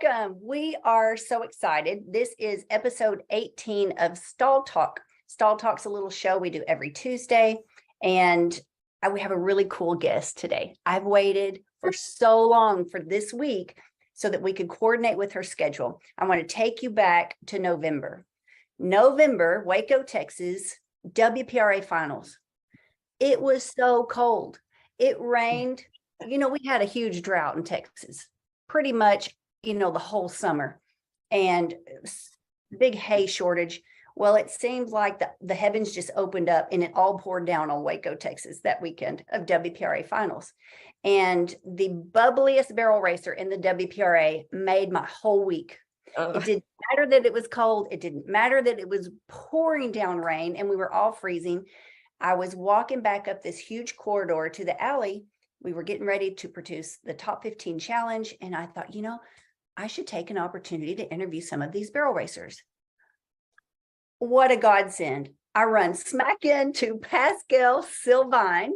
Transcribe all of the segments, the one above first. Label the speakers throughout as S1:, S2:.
S1: welcome. We are so excited. This is episode 18 of Stall Talk. Stall Talk's a little show we do every Tuesday, and we have a really cool guest today. I've waited for so long for this week so that we could coordinate with her schedule. I want to take you back to November, Waco, Texas, WPRA finals. It was so cold. It rained. We had a huge drought in Texas, pretty much, the whole summer, and big hay shortage. Well, it seems like the heavens just opened up and it all poured down on Waco, Texas that weekend of WPRA finals. And the bubbliest barrel racer in the WPRA made my whole week. It didn't matter that it was cold. It didn't matter that it was pouring down rain and we were all freezing. I was walking back up this huge corridor to the alley. We were getting ready to produce the top 15 challenge. And I thought, I should take an opportunity to interview some of these barrel racers. What a godsend. I run smack into Pascal Sylvain,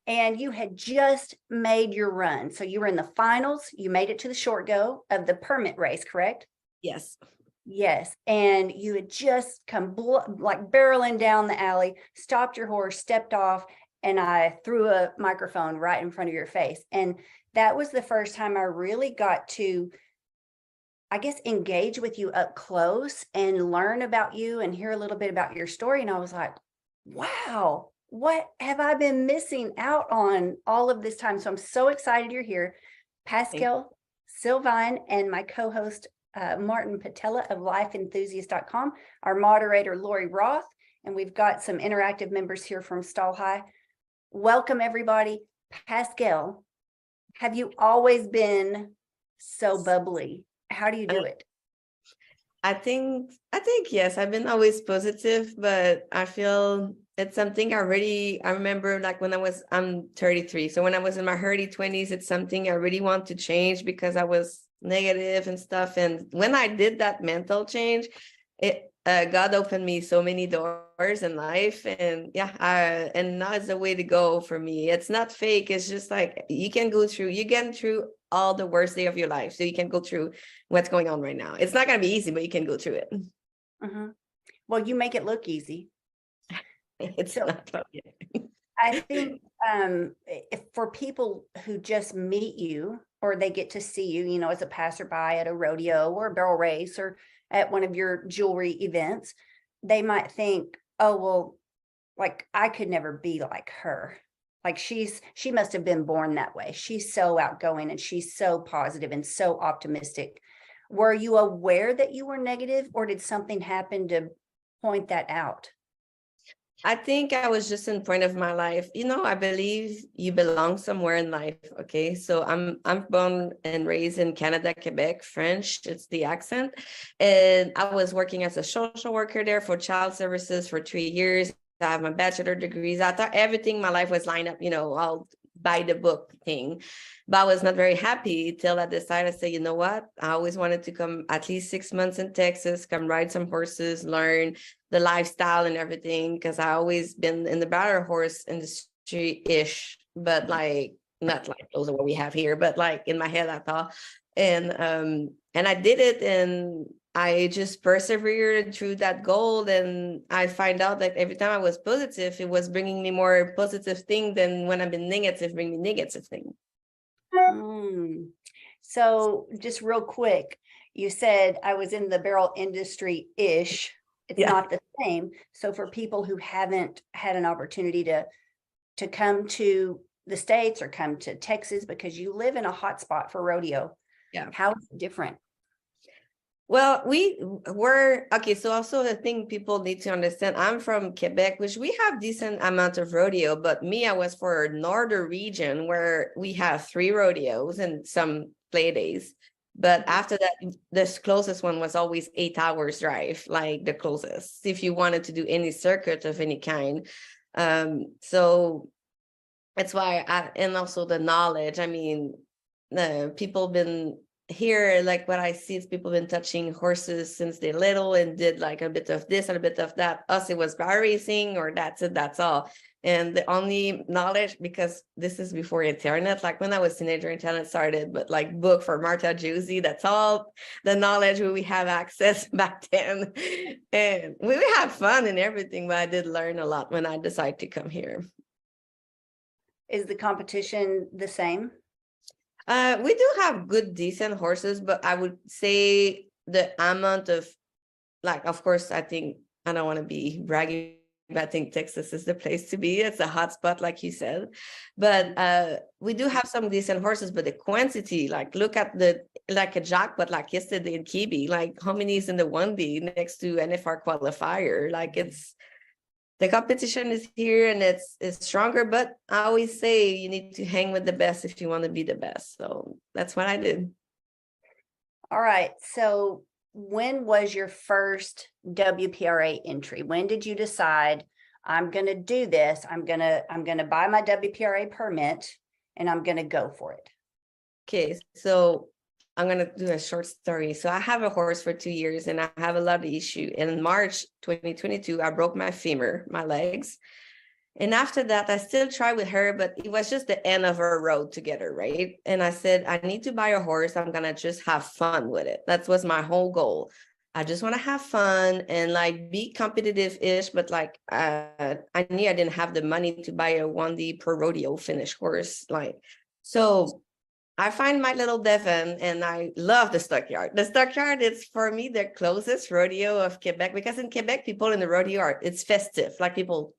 S1: and you had just made your run. So you were in the finals. You made it to the short go of the permit race, correct?
S2: Yes.
S1: Yes. And you had just come barreling down the alley, stopped your horse, stepped off, and I threw a microphone right in front of your face. And that was the first time I really got to, I guess, engage with you up close and learn about you and hear a little bit about your story. And I was like, wow, what have I been missing out on all of this time? So I'm so excited you're here. Pascal Sylvain and my co-host, Martin Patella of lifeenthusiast.com, our moderator, Lori Roth, and we've got some interactive members here from Stall High. Welcome, everybody. Pascal, have you always been so bubbly? How do you do it?
S2: I think yes, I've been always positive, but I feel it's something I remember, like when I'm 33. So when I was in my early 20s, it's something I really want to change because I was negative and stuff. And when I did that mental change, God opened me so many doors in life, and and now it's the way to go for me. It's not fake. It's just like you get through all the worst day of your life, so you can go through what's going on right now. It's not going to be easy, but you can go through it.
S1: Mm-hmm. Well, you make it look easy.
S2: It's not.
S1: I think if for people who just meet you or they get to see you, as a passerby at a rodeo or a barrel race or at one of your jewelry events, they might think, oh, well, like I could never be like her. Like she must have been born that way. She's so outgoing and she's so positive and so optimistic. Were you aware that you were negative, or did something happen to point that out?
S2: I think I was just in point of my life. I believe you belong somewhere in life. Okay. So I'm born and raised in Canada, Quebec, French. It's the accent. And I was working as a social worker there for child services for 3 years. I have my bachelor degrees. I thought everything in my life was lined up, all by the book thing. But I was not very happy till I decided to say, you know what? I always wanted to come at least 6 months in Texas, come ride some horses, learn the lifestyle and everything, because I always been in the battle horse industry-ish, but like not like those are what we have here, but like in my head I thought. And I did it, and I just persevered through that goal. And I find out that every time I was positive, it was bringing me more positive thing than when I've been negative, bring me negative thing.
S1: So just real quick, you said I was in the barrel industry-ish. It's not the same. So for people who haven't had an opportunity to come to the States or come to Texas, because you live in a hot spot for rodeo.
S2: Yeah.
S1: How is it different?
S2: Well, so also the thing people need to understand, I'm from Quebec, which we have decent amount of rodeo, but I was for northern region where we have 3 rodeos and some play days. But after that, the closest one was always 8 hours drive, like the closest, if you wanted to do any circuit of any kind. So that's why, and also the knowledge, the people been here, like what I see is people been touching horses since they're little and did like a bit of this and a bit of that. Us, it was bar racing, or that's it, that's all. And the only knowledge, because this is before internet, like when I was teenager, internet started, but like book for Marta Juicy, that's all the knowledge we have access back then. And we had fun and everything, but I did learn a lot when I decided to come here.
S1: Is the competition the same?
S2: We do have good, decent horses, but I would say the amount of, like, of course, I think, I don't want to be bragging, but I think Texas is the place to be. It's a hot spot, like you said. But we do have some decent horses, but the quantity, like, look at like a jackpot, like yesterday in Kibi, like how many is in the 1D next to NFR qualifier? Like, it's, the competition is here and it's stronger, but I always say you need to hang with the best if you want to be the best. So that's what I did.
S1: All right. So when was your first WPRA entry? When did you decide I'm going to do this? I'm going to buy my WPRA permit and I'm going to go for it.
S2: Okay. So I'm going to do a short story. So I have a horse for 2 years and I have a lot of issue. And in March 2022, I broke my femur, my legs. And after that, I still tried with her, but it was just the end of our road together, right? And I said, I need to buy a horse. I'm going to just have fun with it. That was my whole goal. I just want to have fun and like be competitive-ish, but like I knew I didn't have the money to buy a 1D per rodeo finish horse. Like, so I find my little Devon and I love the stockyard. The stockyard is for me the closest rodeo of Quebec, because in Quebec, people in the rodeo are, it's festive. Like people,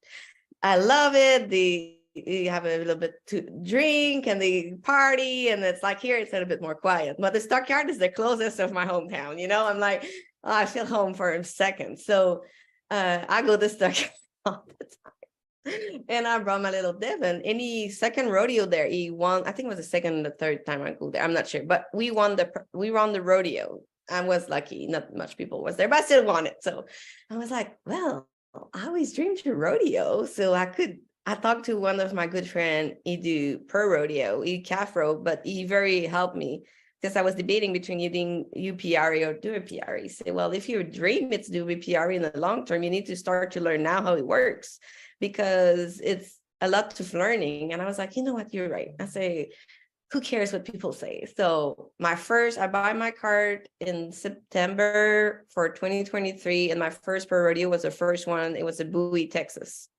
S2: I love it. You have a little bit to drink and the party, and it's like here it's a little bit more quiet. But the stockyard is the closest of my hometown. You know, I'm like, oh, I feel home for a second. So I go to the stockyard all the time. And I brought my little Devon. Any second rodeo there, he won. I think it was the second and the third time I go there. I'm not sure, but we won the rodeo. I was lucky. Not much people was there, but I still won it. So I was like, well, I always dreamed to rodeo. So I talked to one of my good friend, he do per rodeo, he calf rope, but he very helped me because I was debating between using UPRA or do a PRA. He said, well, if your dream is to do a PRA in the long term, you need to start to learn now how it works, because it's a lot of learning. And I was like, you know what, you're right. I say, who cares what people say? So I buy my card in September for 2023. And my first pro rodeo was the first one. It was in Bowie, Texas.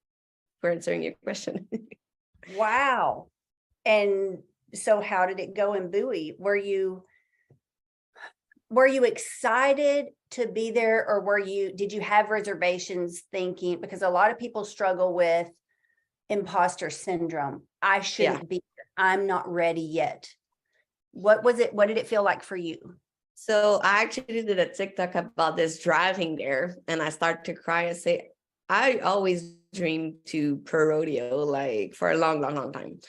S2: For answering your question.
S1: Wow. And so how did it go in Bowie? Were you excited to be there, or did you have reservations thinking, because a lot of people struggle with imposter syndrome. I shouldn't be here. I'm not ready yet. What was it? What did it feel like for you?
S2: So I actually did a TikTok about this driving there, and I started to cry and say, I always dreamed to pro rodeo, like for a long, long, long time.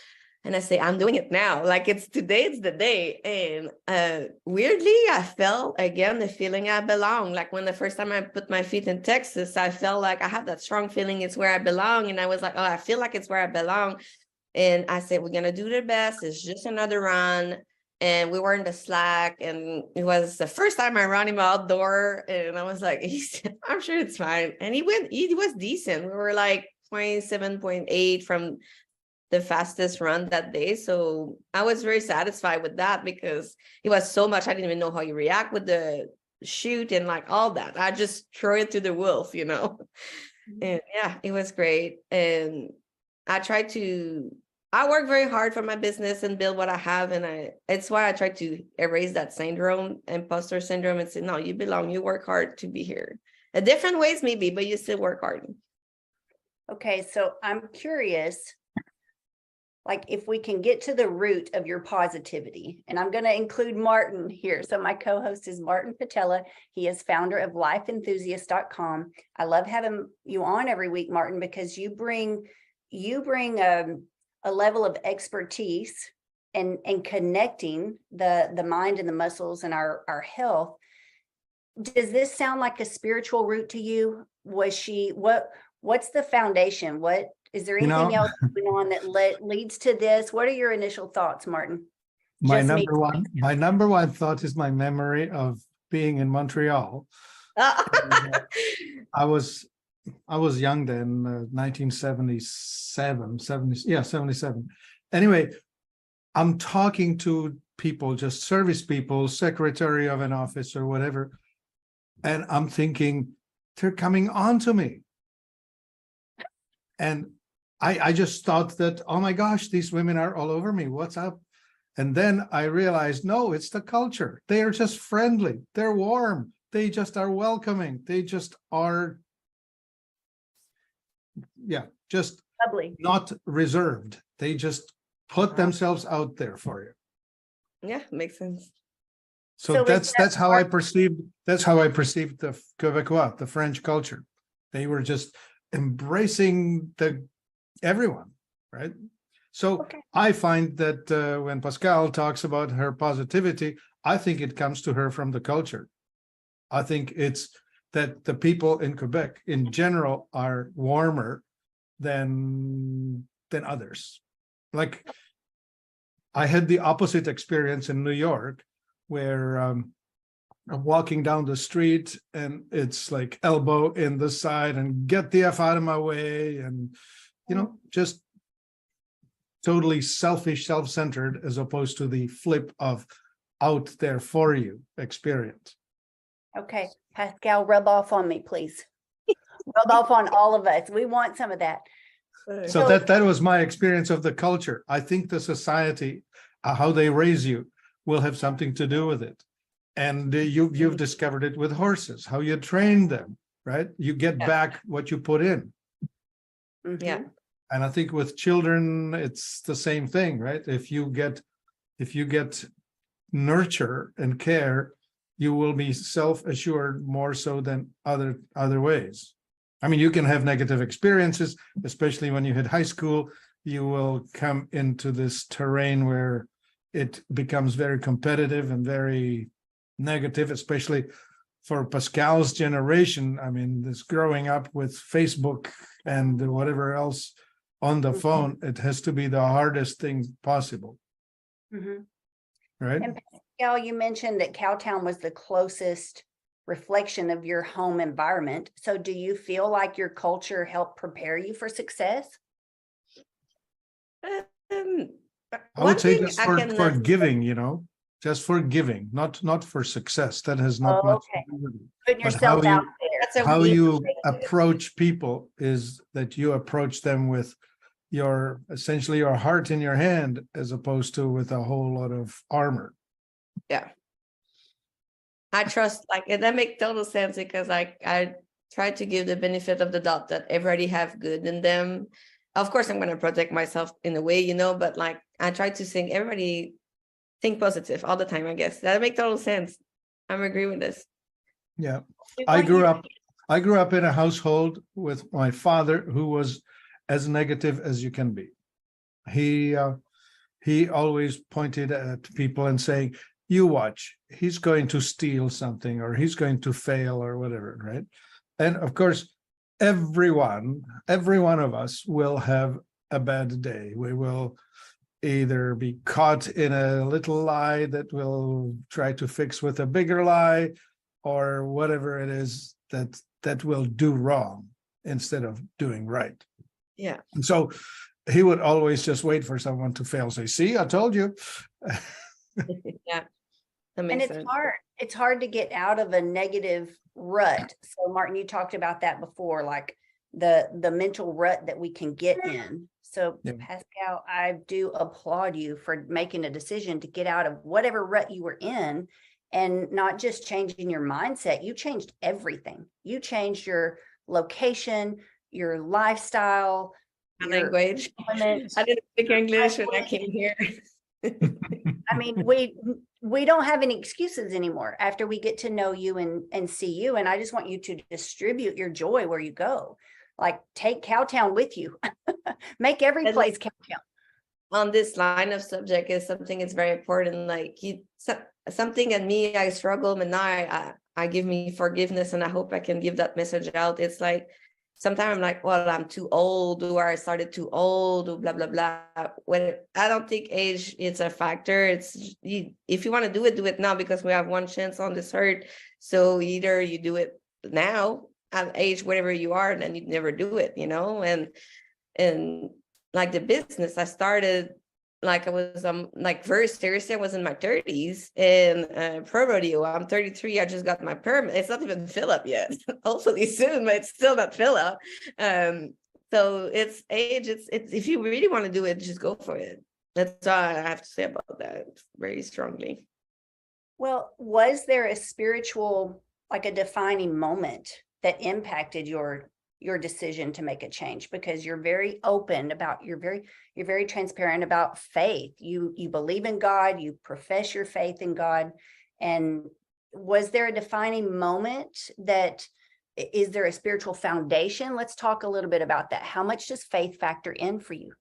S2: And I say, I'm doing it now. Like it's the day. And weirdly, I felt again the feeling I belong. Like when the first time I put my feet in Texas, I felt like I have that strong feeling it's where I belong. And I was like, oh, I feel like it's where I belong. And I said, we're gonna do the best. It's just another run. And we were in the slack, and it was the first time I ran him outdoor. And I was like, I'm sure it's fine. And he was decent. We were like 27.8 from the fastest run that day. So I was very satisfied with that, because it was so much. I didn't even know how you react with the shoot and like all that. I just throw it to the wolf, you know? And yeah, it was great. And I work very hard for my business and build what I have. And it's why I try to erase that syndrome, imposter syndrome, and say, no, you belong, you work hard to be here. In different ways maybe, but you still work hard.
S1: Okay, so I'm curious, like if we can get to the root of your positivity, and I'm going to include Martin here. So my co-host is Martin Patella. He is founder of lifeenthusiast.com. I love having you on every week, Martin, because you bring a level of expertise and connecting the mind and the muscles and our health. Does this sound like a spiritual root to you? What's the foundation? What is there anything else going on that leads to this? What are your initial thoughts, Martin?
S3: My number one thought is my memory of being in Montreal. I was I was young then, 1977, 77. Anyway, I'm talking to people, just service people, secretary of an office or whatever, and I'm thinking they're coming on to me. And I just thought that, oh my gosh, these women are all over me. What's up? And then I realized, no, it's the culture. They are just friendly. They're warm. They just are welcoming. They just are, yeah, just
S1: Lovely.
S3: not reserved. They just put themselves out there for you.
S2: Yeah, makes sense.
S3: So
S1: So is
S3: that's
S1: that
S3: how I perceived the Quebecois, the French culture. They were just embracing everyone, right? So
S1: Okay.
S3: I find that when Pascal talks about her positivity, I think it comes to her from the culture. I think it's that the people in Quebec in general are warmer than others. Like I had the opposite experience in New York, where I'm walking down the street and it's like elbow in the side and get the F out of my way, and just totally selfish, self-centered, as opposed to the flip of out there for you experience.
S1: Okay, Pascal, rub off on me, please. Rub off on all of us. We want some of that.
S3: So that was my experience of the culture. I think the society, how they raise you, will have something to do with it. And you've discovered it with horses, how you train them, right? You get back what you put in.
S2: Yeah.
S1: Mhm.
S3: And I think with children, it's the same thing, right? If you get nurture and care, you will be self-assured more so than other ways. I mean, you can have negative experiences, especially when you hit high school. You will come into this terrain where it becomes very competitive and very negative, especially for Pascal's generation. I mean, this growing up with Facebook and whatever else on the phone, it has to be the hardest thing possible,
S1: Mhm.
S3: right?
S1: And Pascal, you mentioned that Cowtown was the closest reflection of your home environment. So do you feel like your culture helped prepare you for success?
S2: Um,
S3: I would
S2: one
S3: say
S2: thing
S3: just
S2: I
S3: for
S2: can
S3: giving, just for giving, not for success. That has not much to
S1: Okay.
S3: do with it.
S1: Putting
S3: But
S1: yourself out there.
S2: that's a
S3: how
S2: weak
S3: you
S2: way.
S3: approach people is that you approach them with essentially your heart in your hand, as opposed to with a whole lot of armor.
S2: Yeah. I trust, like, and that makes total sense, because I try to give the benefit of the doubt that everybody have good in them. Of course, I'm going to protect myself in a way, but like I try to think everybody think positive all the time. I guess that makes total sense. I'm agree with this.
S3: Yeah.
S1: We
S3: I
S1: want you
S3: grew up in a household with my father who was as negative as you can be. He always pointed at people and saying, you watch, he's going to steal something, or he's going to fail, or whatever, right? And of course, every one of us will have a bad day. We will either be caught in a little lie that we'll try to fix with a bigger lie, or whatever it is that will do wrong instead of doing right.
S2: Yeah.
S3: And so he would always just wait for someone to fail, say, see, I told you.
S2: Yeah. That
S1: and
S2: makes
S1: it's
S2: sense.
S1: hard. It's hard to get out of a negative rut. So Martin, you talked about that before, like the mental rut that we can get in. So
S3: Yeah.
S1: Pascal, I do applaud you for making a decision to get out of whatever rut you were in, and not just changing your mindset. You changed everything. You changed your location, your lifestyle,
S2: My
S1: your
S2: language.
S1: employment.
S2: I didn't speak English when I came here.
S1: I mean, we don't have any excuses anymore after we get to know you and see you. And I just want you to distribute your joy where you go. Like, take Cowtown with you. Make every
S2: And
S1: place Cowtown.
S2: On this line of subject is something is very important. Like something in me, I struggle, and now I give me forgiveness, and I hope I can give that message out. It's like sometimes I'm like, well, I'm too old, or I started too old, or blah blah blah. When I don't think age is a factor. It's if you want to do it now, because we have one chance on this earth. So either you do it now, at age whatever you are, and then you'd never do it, and like the business I started, like I was like very serious. I was in my 30s, and pro rodeo, I'm 33. I just got my permit. It's not even fill up yet. Hopefully soon, but it's still not fill up. So it's age, it's if you really want to do it, just go for it. That's all I have to say about that very strongly.
S1: Well, was there a spiritual, like a defining moment that impacted your decision to make a change? Because you're very open about, you're very transparent about faith. You believe in God, you profess your faith in God. And was there a defining moment that, is there a spiritual foundation? Let's talk a little bit about that. How much does faith factor in for you?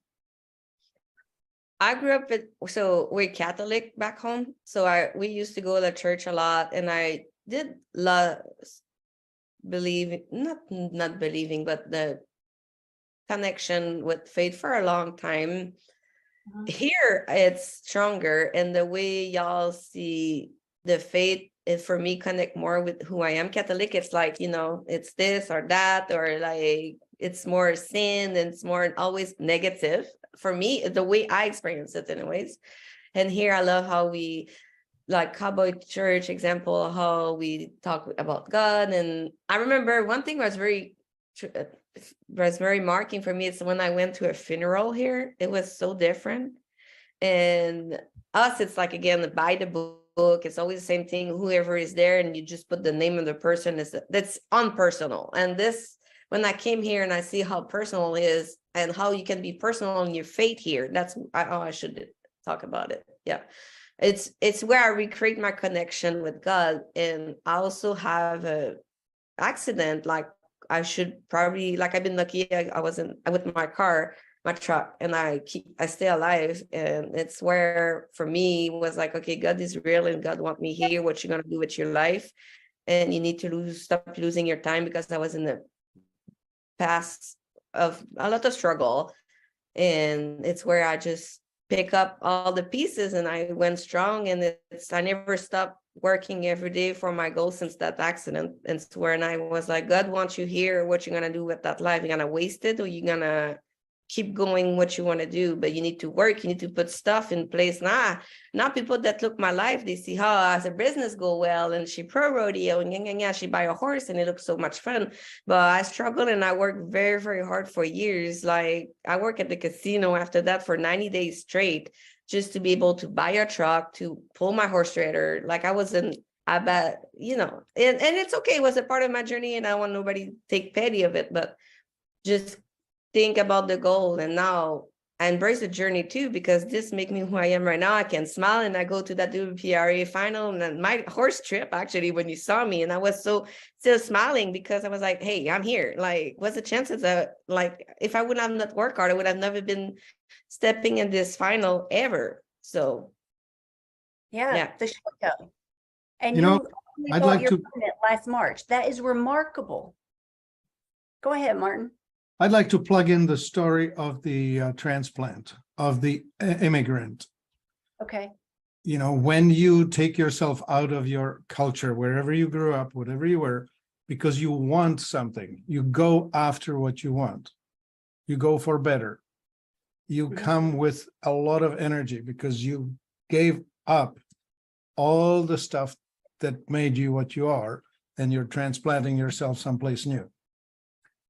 S2: I grew up so we're Catholic back home. So we used to go to church a lot, and I did not believing, but the connection with faith for a long time. Here it's stronger, and the way y'all see the faith is, for me, connect more with who I am Catholic. It's like, it's this or that, or like it's more sin, and it's more always negative for me, the way I experience it anyways. And here I love how we, like Cowboy Church example, how we talk about God. And I remember one thing was very marking for me. It's when I went to a funeral here. It was so different. And us, it's like, again, by the book, it's always the same thing. Whoever is there, and you just put the name of the person, that's unpersonal. And this, when I came here and I see how personal it is, and how you can be personal in your faith here, I should talk about it. Yeah. It's where I recreate my connection with God. And I also have a accident, like I should probably, like I've been lucky, I wasn't with my truck, and I stay alive. And it's where, for me, was like, okay, God is real, and God want me here. What you gonna do with your life? And you need to stop losing your time, because I was in the past of a lot of struggle. And it's where I just pick up all the pieces, and I went strong. And I never stopped working every day for my goal since that accident. And it's where, and I was like, God wants you here. What you gonna do with that life? You gonna waste it, or you gonna keep going what you want to do? But you need to work, you need to put stuff in place. Now people that look my life, they see how as a business go well, and she pro rodeo, and she buy a horse, and it looks so much fun. But I struggled, and I worked very, very hard for years. Like I worked at the casino after that for 90 days straight, just to be able to buy a truck, to pull my horse trailer. Like I bet, and it's okay. It was a part of my journey, and I want nobody to take pity of it, but just think about the goal. And now I embrace the journey too, because this makes me who I am right now. I can smile, and I go to that WPRA final, and then my horse trip, actually, when you saw me, and I was still smiling, because I was like, hey, I'm here. Like, what's the chances that, like, if I would have not worked hard, I would have never been stepping in this final ever. So
S1: Yeah. The show. And
S3: I'd like to
S1: last March. That is remarkable. Go ahead, Martin.
S3: I'd like to plug in the story of the transplant, of the immigrant.
S1: Okay.
S3: When you take yourself out of your culture, wherever you grew up, whatever you were, because you want something, you go after what you want. You go for better. You come with a lot of energy, because you gave up all the stuff that made you what you are, and you're transplanting yourself someplace new.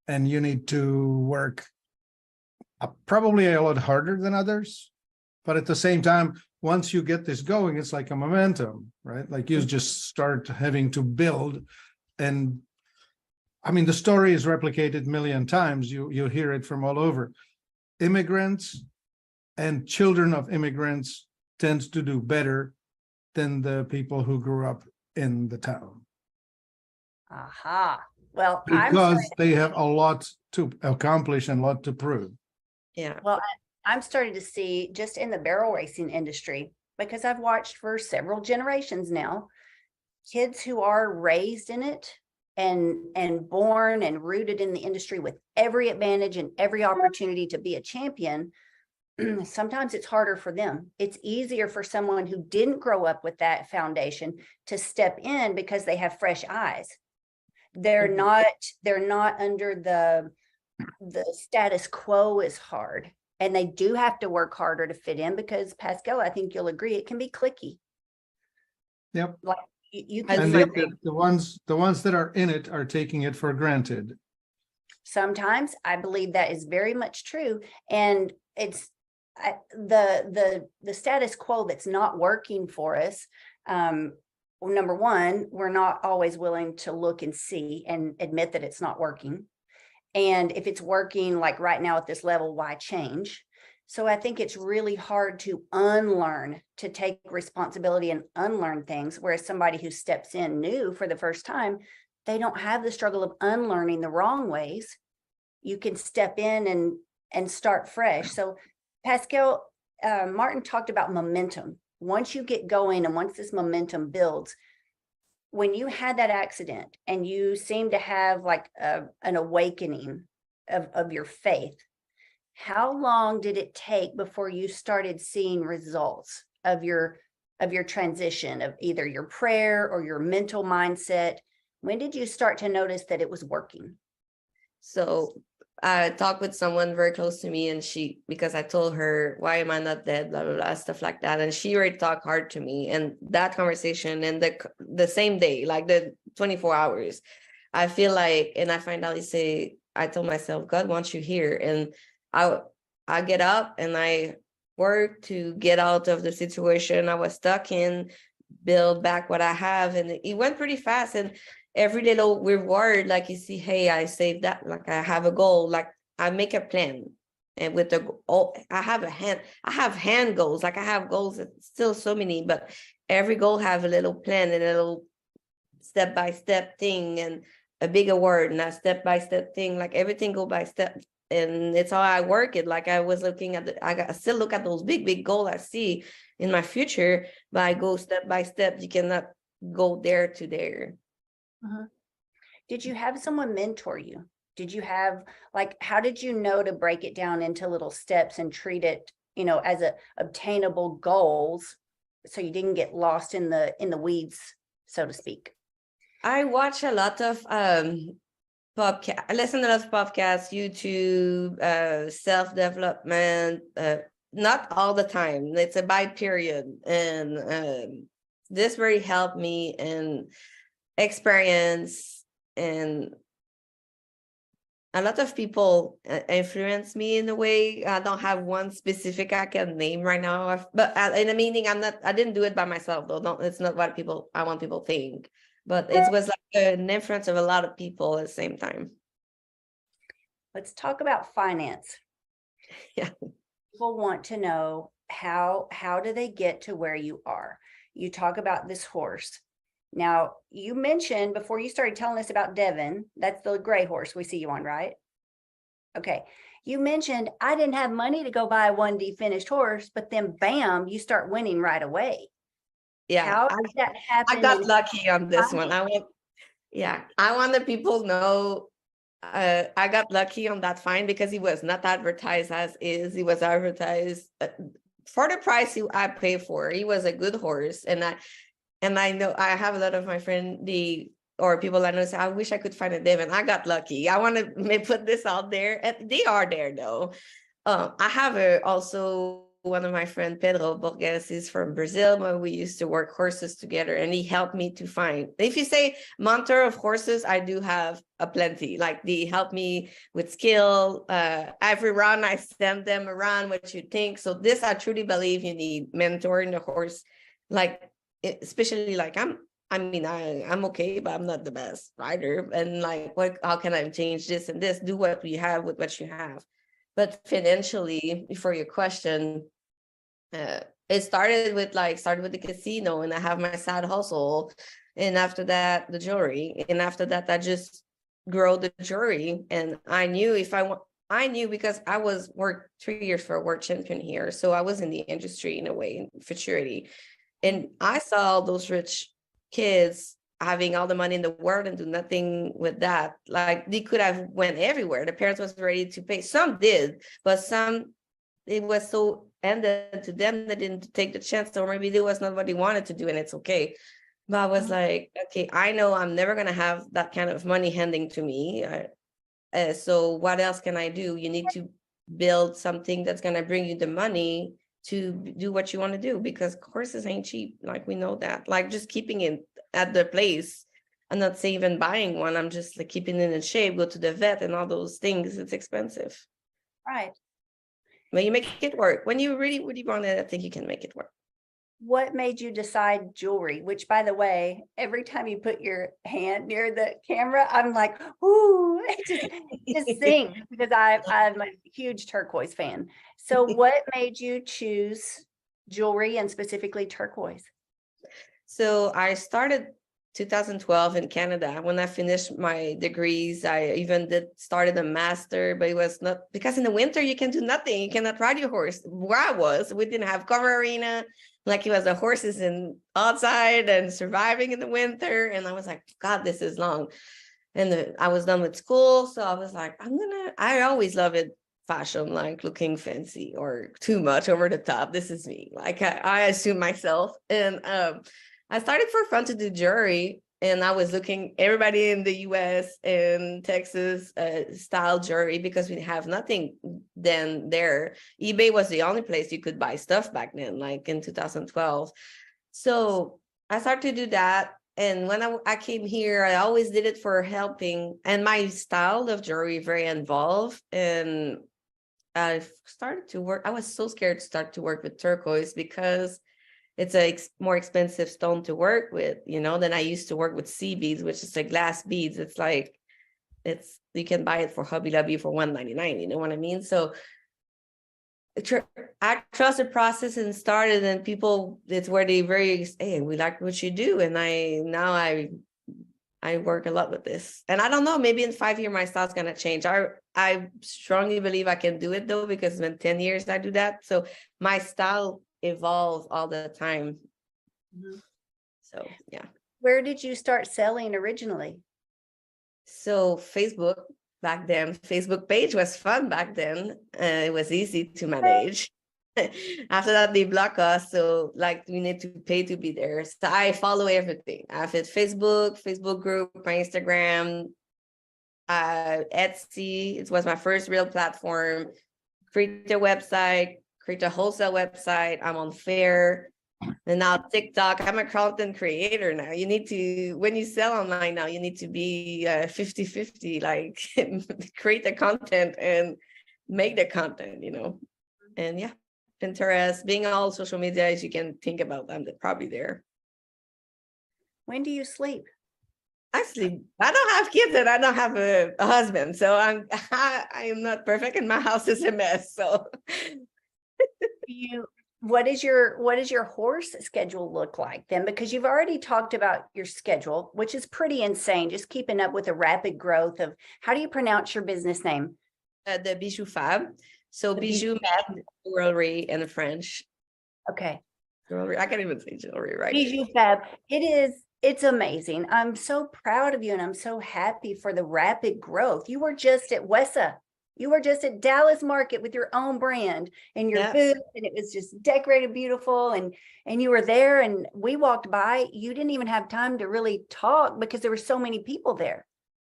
S3: And you need to work probably a lot harder than others. But at the same time, once you get this going, it's like a momentum, right? Like you just start having to build. And I mean, the story is replicated a million times. You hear it from all over. Immigrants and children of immigrants tend to do better than the people who grew up in the town.
S1: Aha. Well,
S3: because they have a lot to accomplish and a lot to prove.
S2: Yeah.
S1: Well, I'm starting to see, just in the barrel racing industry, because I've watched for several generations now, kids who are raised in it and born and rooted in the industry with every advantage and every opportunity to be a champion. Sometimes it's harder for them. It's easier for someone who didn't grow up with that foundation to step in, because they have fresh eyes. They're
S2: Mhm.
S1: not under the status quo is hard. And they do have to work harder to fit in because Pascal, I think you'll agree, it can be clicky.
S3: Yep.
S1: Like you
S2: I
S1: can
S3: And
S2: do
S1: fit
S2: agree.
S3: the ones that are in it are taking it for granted.
S1: sometimes. I believe that is very much true. And it's the status quo that's not working for us. Well, number one, we're not always willing to look and see and admit that it's not working. And if it's working like right now at this level, why change? So I think it's really hard to unlearn, to take responsibility and unlearn things. Whereas somebody who steps in new for the first time, they don't have the struggle of unlearning the wrong ways. You can step in and start fresh. So Pascal, Martin talked about momentum. Once you get going and once this momentum builds, when you had that accident and you seem to have like an awakening of your faith, how long did it take before you started seeing results of your transition, of either your prayer or your mental mindset? When did you start to notice that it was working?
S2: So I talked with someone very close to me, and because I told her, why am I not dead, blah, blah, blah, stuff like that. And she already talked hard to me. And that conversation, and the same day, like the 24 hours, I feel like, and I find out, I told myself, God wants you here. And I get up and I work to get out of the situation I was stuck in, build back what I have. And it went pretty fast. And every little reward, like you see, hey, I saved that, like I have a goal, like I make a plan. And with I have hand goals, like I have goals, still so many, but every goal have a little plan and a little step-by-step thing and a bigger word and a step-by-step thing, like everything go by step. And it's how I work it. Like I was looking at I still look at those big goals I see in my future, but I go step by step. You cannot go there to there.
S1: Did you have someone mentor you? Did you have, like, how did you know to break it down into little steps and treat it, as obtainable goals, so you didn't get lost in the weeds, so to speak?
S2: I watch a lot of podcast. I listen to a lot of podcasts, YouTube, self-development. Not all the time. It's a by period, and this really helped me in experience. And a lot of people influence me in a way. I don't have one specific I can name right now, but in the meaning, I didn't do it by myself though. No, it's not what I want people think, but it was like an influence of a lot of people at the same time.
S1: Let's talk about finance.
S2: Yeah.
S1: People want to know how do they get to where you are? You talk about this horse. Now, you mentioned before you started telling us about Devin, that's the gray horse we see you on, right? Okay. You mentioned I didn't have money to go buy a 1D finished horse, but then bam, you start winning right away.
S2: Yeah.
S1: How did that happen?
S2: I got lucky on this one. I want the people know I got lucky on that find because he was not advertised as is. He was advertised for the price I paid for. He was a good horse, and I know I have a lot of my friends or people I know say, I wish I could find a Devin. I got lucky. I want to put this out there, and they are there though. I have also one of my friends, Pedro Borges, is from Brazil, but we used to work horses together, and he helped me to find. If you say mentor of horses, I do have a plenty. Like they help me with skill. Every run, I send them around what you think. So this, I truly believe you need mentoring the horse, like especially like I'm okay, but I'm not the best rider. And like, how can I change this and this? Do what we have with what you have. But financially, for your question, it started with the casino, and I have my side hustle, and after that the jewelry, and after that I just grow the jewelry. And I knew because I worked 3 years for a world champion here, so I was in the industry in a way, in futurity, and I saw those rich kids having all the money in the world and do nothing with that. Like they could have went everywhere. The parents was ready to pay. Some did, but some, it was so ended to them, they didn't take the chance, or maybe it was not what they wanted to do, and it's okay. But I was like, okay, I know I'm never gonna have that kind of money handing to me. So what else can I do? You need to build something that's gonna bring you the money to do what you want to do, because courses ain't cheap. Like, we know that. Like, just keeping it at the place. I'm not saying even buying one. I'm just like keeping it in shape, go to the vet and all those things. It's expensive.
S1: Right.
S2: But you make it work. When you really, really want it, I think you can make it work.
S1: What made you decide jewelry? Which, by the way, every time you put your hand near the camera, I'm like, ooh, just sing, because I'm a huge turquoise fan. So what made you choose jewelry and specifically turquoise?
S2: So I started 2012 in Canada. When I finished my degrees, I even started a master, but it was not, because in the winter you can do nothing. You cannot ride your horse. Where I was, we didn't have cover arena. Like, it was the horses in outside and surviving in the winter. And I was like, God, this is long. And I was done with school. So I was like, I always love it. Fashion, like looking fancy or too much over the top. This is me. Like, I assume myself. And I started for fun to do jewelry, and I was looking everybody in the US and Texas style jewelry, because we have nothing then there. eBay was the only place you could buy stuff back then, like in 2012. So I started to do that. And when I came here, I always did it for helping. And my style of jewelry very involved. And I started to work. I was so scared to start to work with turquoise, because it's a more expensive stone to work with, than I used to work with sea beads, which is like glass beads. It's like, you can buy it for Hobby Lobby for $1.99. You know what I mean? So I trust the process and started, and people, it's where they hey, we like what you do. And I work a lot with this. And I don't know, maybe in 5 years, my style's going to change. I strongly believe I can do it though, because in 10 years I do that. So my style evolve all the time. So yeah.
S1: Where did you start selling originally?
S2: So Facebook back then, Facebook page was fun back then. It was easy to manage. After that, they block us. So like, we need to pay to be there. So I follow everything. I have Facebook group, my Instagram, Etsy. It was my first real platform. Create a website, create a wholesale website. I'm on Faire. And now TikTok. I'm a content creator now. You need to, when you sell online now, you need to be 50-50, like create the content and make the content, And yeah, Pinterest, being all social media as you can think about them, they're probably there.
S1: When do you sleep?
S2: Actually, I don't have kids and I don't have a husband, so I am not perfect, and my house is a mess. So
S1: what does your horse schedule look like then? Because you've already talked about your schedule, which is pretty insane, just keeping up with the rapid growth of, how do you pronounce your business name?
S2: The Bijou Fab. So
S1: The
S2: bijou, jewelry in French.
S1: Okay.
S2: Jewelry. I can't even say jewelry, right?
S1: Bijou Fab. It's amazing. I'm so proud of you, and I'm so happy for the rapid growth. You were just at WESA. You were just at Dallas Market with your own brand and your booth, and it was just decorated beautiful. And you were there, and we walked by. You didn't even have time to really talk because there were so many people there.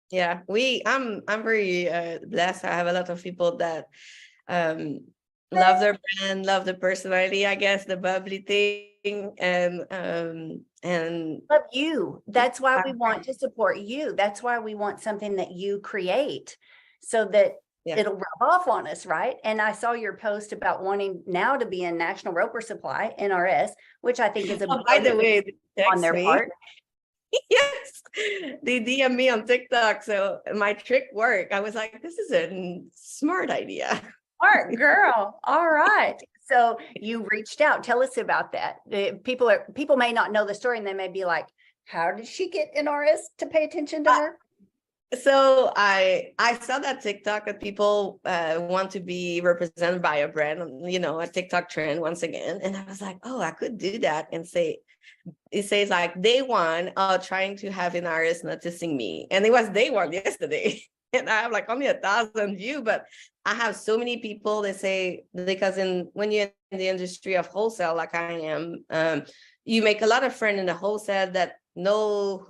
S2: Yeah, I'm very blessed. I have a lot of people that love their brand, love the personality, I guess, the bubbly thing, and
S1: love you. That's why we want to support you. That's why we want something that you create, so that it'll rub off on us, right? And I saw your post about wanting now to be in National Roper Supply, NRS, which I think is a
S2: by the way,
S1: on their part.
S2: Yes, they DM me on TikTok, so my trick worked. I was like, this is a smart idea.
S1: Smart girl. All right. So you reached out. Tell us about that. People may not know the story, and they may be like, how did she get NRS to pay attention to her?
S2: So I saw that TikTok that people want to be represented by a brand, a TikTok trend once again. And I was like, oh, I could do that and say, it says like day one, trying to have an artist noticing me. And it was day one yesterday. And I have like only 1,000 views, but I have so many people that say, because when you're in the industry of wholesale, like I am, you make a lot of friends in the wholesale that know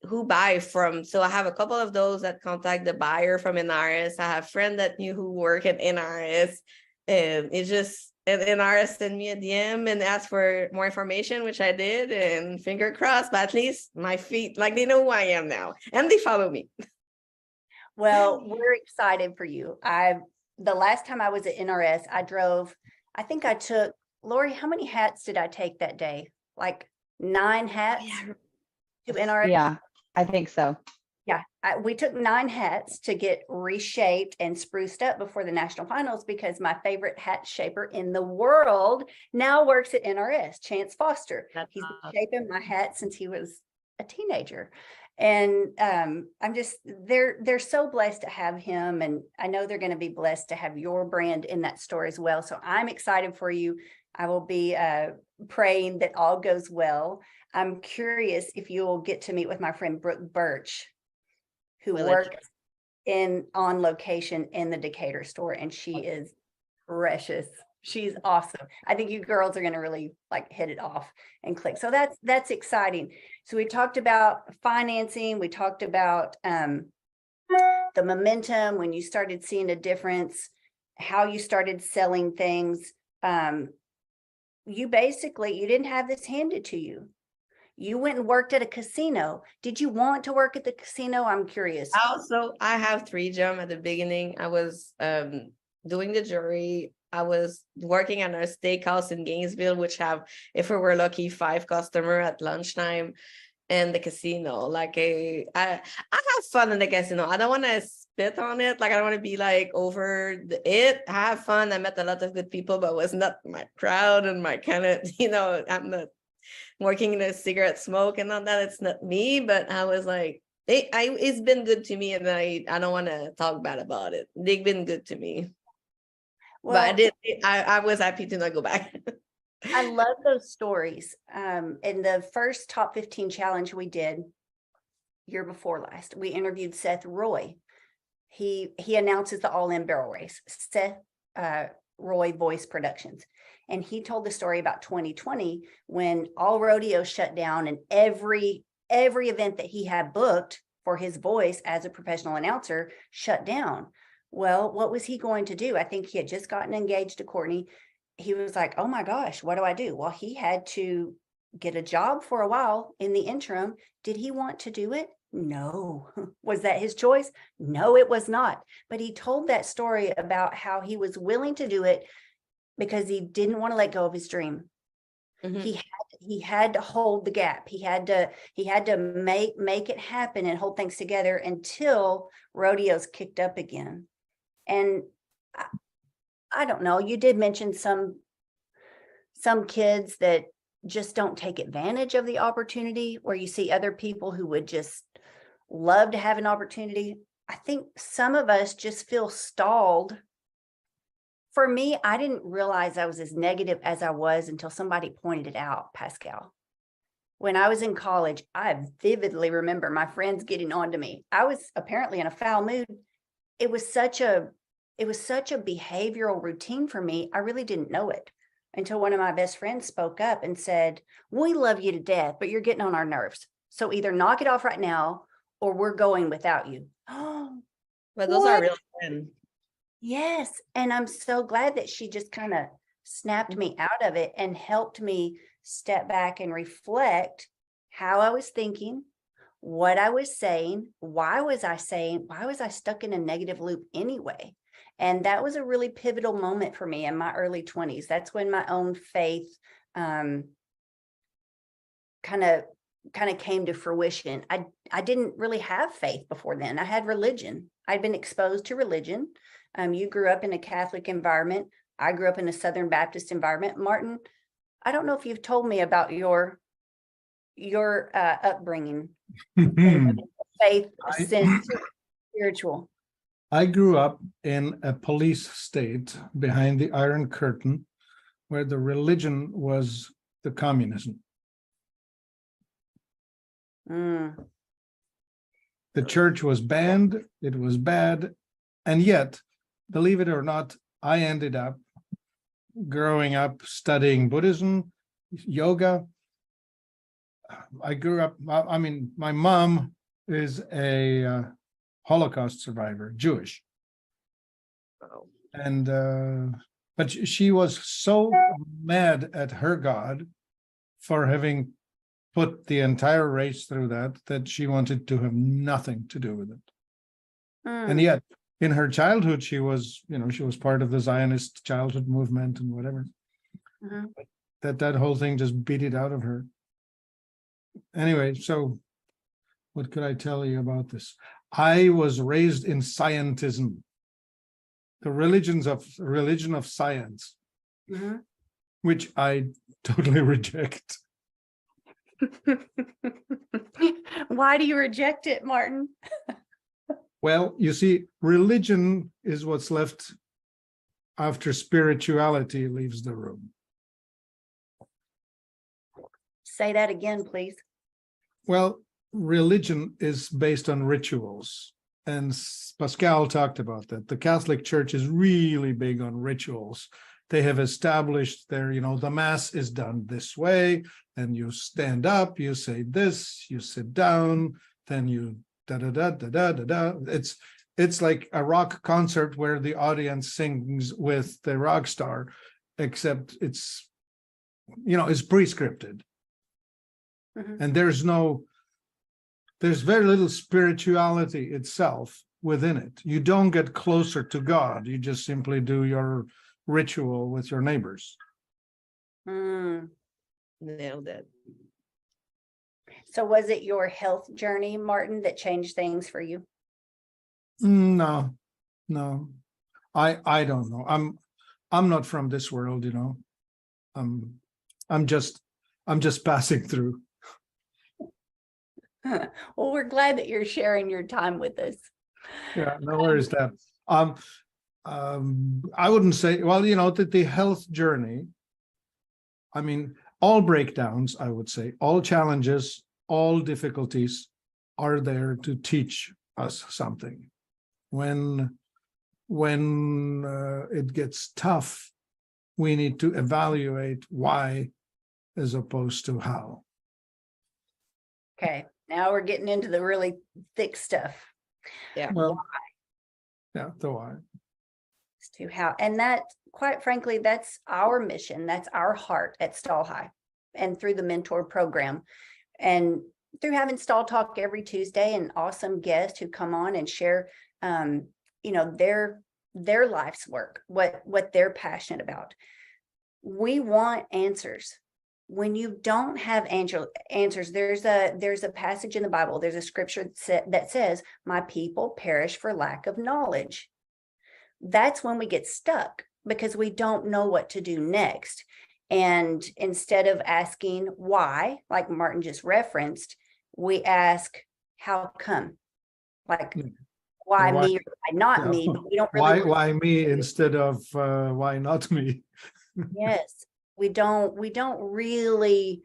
S2: who buy from. So I have a couple of those that contact the buyer from NRS. I have friends that knew who work at NRS, and it just and NRS sent me a DM and asked for more information, which I did, and finger crossed, but at least my feet, like they know who I am now and they follow me.
S1: Well, we're excited for you. The last time I was at NRS, I think I took, Lori, how many hats did I take that day? Like 9 hats to NRS?
S4: Yeah, I think so.
S1: Yeah, we took 9 hats to get reshaped and spruced up before the national finals because my favorite hat shaper in the world now works at NRS, Chance Foster. He's been shaping my hat since he was a teenager. And they're so blessed to have him. And I know they're going to be blessed to have your brand in that store as well. So I'm excited for you. I will be praying that all goes well. I'm curious if you'll get to meet with my friend Brooke Birch, who works on location in the Decatur store, and she is precious. She's awesome. I think you girls are going to really like hit it off and click. So that's exciting. So we talked about financing. We talked about the momentum when you started seeing a difference, how you started selling things. You didn't have this handed to you. You went and worked at a casino. Did you want to work at the casino? I'm curious.
S2: Also, I have 3 jobs at the beginning. I was doing the jury. I was working at a steakhouse in Gainesville, which have, if we were lucky, 5 customers at lunchtime, and the casino. Like I have fun in the casino. I don't want to spit on it. Like I don't want to be like over it. I have fun. I met a lot of good people, but it was not my crowd and my kind of, I'm not working in a cigarette smoke and all that. It's not me, but I was like, it's been good to me, and I don't want to talk bad about it. They've been good to me.
S1: Well,
S2: But I was happy to not go back.
S1: I love those stories. In the first Top 15 challenge we did year before last, we interviewed Seth Roy. He announces the All In Barrel Race, Seth Roy Voice Productions. And he told the story about 2020 when all rodeo shut down and every event that he had booked for his voice as a professional announcer shut down. Well, what was he going to do? I think he had just gotten engaged to Courtney. He was like, oh my gosh, what do I do? Well, he had to get a job for a while in the interim. Did he want to do it? No. Was that his choice? No, it was not. But he told that story about how he was willing to do it because he didn't want to let go of his dream. Mm-hmm. He had to hold the gap. He had to make it happen and hold things together until rodeos kicked up again. And I don't know, you did mention some kids that just don't take advantage of the opportunity, where you see other people who would just love to have an opportunity. I think some of us just feel stalled. For me, I didn't realize I was as negative as I was until somebody pointed it out, Pascal. When I was in college, I vividly remember my friends getting on to me. I was apparently in a foul mood. It was such a behavioral routine for me. I really didn't know it until one of my best friends spoke up and said, we love you to death, but you're getting on our nerves. So either knock it off right now or we're going without you. Oh,
S2: but those are real friends.
S1: Yes. And I'm so glad that she just kind of snapped me out of it and helped me step back and reflect how I was thinking, what I was saying, why was I stuck in a negative loop anyway? And that was a really pivotal moment for me in my early 20s. That's when my own faith kind of came to fruition. I didn't really have faith before then. I had religion. I'd been exposed to religion. You grew up in a Catholic environment. I grew up in a Southern Baptist environment. Martin, I don't know if you've told me about your upbringing, faith, spiritual.
S3: I grew up in a police state behind the Iron Curtain, where the religion was the communism. The church was banned, it was bad, and yet, believe it or not, I ended up growing up studying Buddhism, yoga, I grew up, I mean, my mom is a Holocaust survivor, Jewish.
S2: Oh.
S3: And but she was so mad at her God for having put the entire race through that she wanted to have nothing to do with it. And yet in her childhood, she was, she was part of the Zionist childhood movement and whatever.
S1: Mhm.
S3: That whole thing just beat it out of her. Anyway, so what could I tell you about this? I was raised in scientism, the religion of science,
S1: Mhm.
S3: which I totally reject.
S1: Why do you reject it, Martin?
S3: Well, you see, religion is what's left after spirituality leaves the room.
S1: Say that again, please.
S3: Well, religion is based on rituals. And Pascal talked about that. The Catholic Church is really big on rituals. They have established their, the mass is done this way, and you stand up, you say this, you sit down, then you da da da da da da da. It's like a rock concert where the audience sings with the rock star, except it's pre-scripted.
S1: Mhm.
S3: And there's very little spirituality itself within it. You don't get closer to God. You just simply do your ritual with your neighbors.
S1: Mm.
S2: Nailed it.
S1: So was it your health journey, Martin, that changed things for you?
S3: No. I don't know. I'm not from this world, I'm just passing through.
S1: Well, we're glad that you're sharing your time with us.
S3: Yeah, no worries that. I wouldn't say, well, that the health journey, I mean, all breakdowns, I would say, all challenges, all difficulties are there to teach us something. When it gets tough, we need to evaluate why as opposed to how.
S1: Okay, now we're getting into the really thick stuff.
S2: Yeah.
S3: Well, yeah, the why.
S1: As to how, and that, quite frankly, that's our mission. That's our heart at Stall High, and through the mentor program, and through having Stall Talk every Tuesday, and awesome guests who come on and share, their life's work, what they're passionate about. We want answers. When you don't have answers, there's a passage in the Bible, there's a scripture that says, "My people perish for lack of knowledge." That's when we get stuck, because we don't know what to do next. And instead of asking why, like Martin just referenced, we ask, how come? Like, why
S3: Why-
S1: me or why not
S3: yeah.
S1: me? But we don't really
S3: Why me instead of why not me?
S1: Yes, we don't really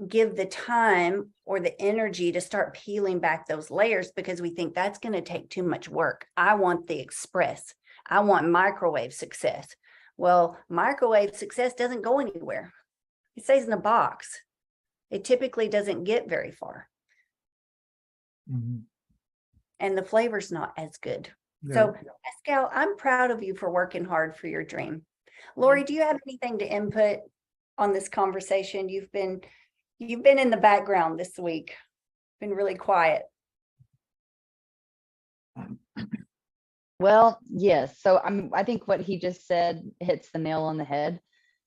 S1: give the time or the energy to start peeling back those layers, because we think that's going to take too much work. I want the express. I want microwave success. Well, microwave success doesn't go anywhere. It stays in a box. It typically doesn't get very far,
S3: Mhm.
S1: and the flavor's not as good.
S3: Yeah.
S1: So, Pascal, I'm proud of you for working hard for your dream. Lori, do you have anything to input on this conversation? You've been in the background this week, been really quiet.
S4: Well, yes. So I think what he just said hits the nail on the head.